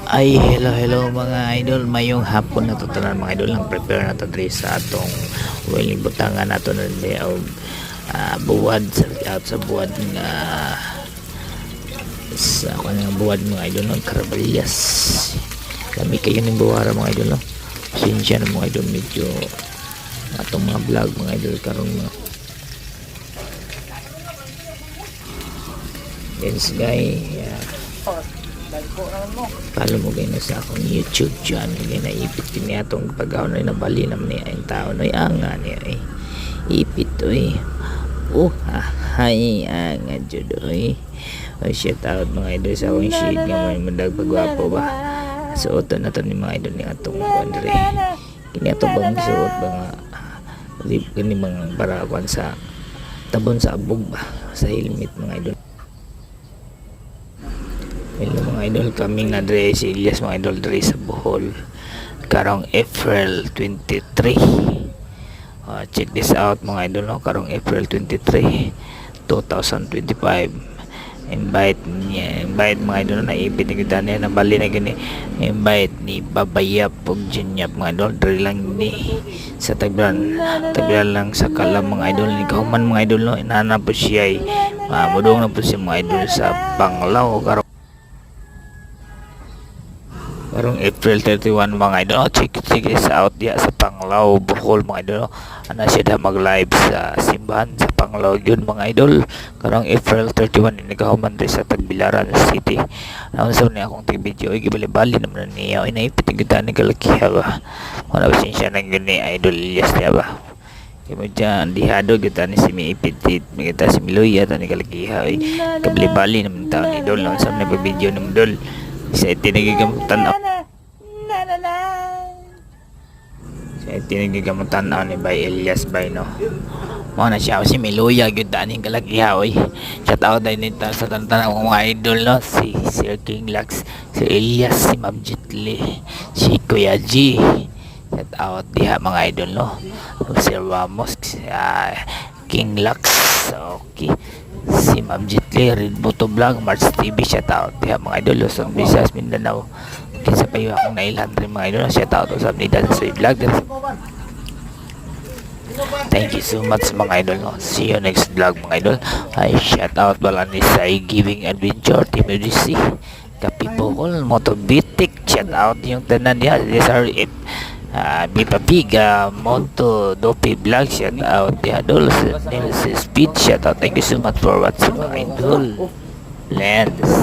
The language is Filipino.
Ay, hello mga idol, mayong hapon na to tanan mga idol, lang prepare na to diri sa atong willing butangan nato na di og buwad sa buwad nga sa kanang buwad mga idol ng Caraballas. Kami kayo ning buwara mga idol, no. Sinsya na mga idol, medyo atong mga vlog mga idol karon mga yes guys, follow mo kayo na sa akong YouTube channel. Kaya naipit din niya itong pag-aw na nabali naman niya ang tao na anga niya ipit to hay anga judo shout out mga idol sa akong shade nga may mandag pagwapo ba suot na to ni mga idol ni atong bandre kini ato bang suot ba nga kini mga barawan sa tabon sa abog ba sa helmet mga idol. Hello mga idol, kaming na dre si Elias mga idol dre sa Bohol karong April 23. Check this out mga idol, no? Karong April 23 2025 invite mga idol na ipit ni kita niya na bali na gani invite ni Babayap og Jinyap mga idol dre lang ni sa Tagbiran lang sa Kalam mga idol ni Kauman mga idol, no? Inana po siya mudong na po siya mga idol sa Panglao karong April 31 mga idol. Check this out diya sa Panglao Bohol mga idol, no? Ana siya da mag live sa simbahan sa Panglao yun mga idol karong April 31 ni kahuman sa Tagbilaran City. Naon sa ni akong video gibali-bali naman niya inaipit kita ni kalakiha ba wala ba siya nang gani idol Elias niya ba kimo dyan dihado kita ni si Miipitit kita si Miloya ta ni kalakiha kabali-bali naman taon idol naon sa ni video naman idol sa itinagigamutan ni Bay Elias Bay, no? Mo na siya si Miloya gyud daning kalakihaw shout out din nita sa tantan akong mga idol, no? Si Sir King Lax, si Elias, si Ma'am Jitli, si Kuya G, shout out diha mga idol, no? Si Ramos, King Lax, okay, si Ma'am Jitli, Red Boto Vlog, Mars TV, shout out diha mga idol sa Visayas Mindanao. Kinsa pa yung akong nailan rin mga idol, shout out sa Nida sa vlog. Thank you so much mga idol, no? See you next vlog mga idol. Ay shout out bala ni Sai Giving Adventure Team UDC Kapipokol Motobitik, shout out yung tanan niya SR8 Bipa Pig Monto Dopi Vlog, shout out the idol Speed, shout out. Thank you so much for watching mga idol. Lands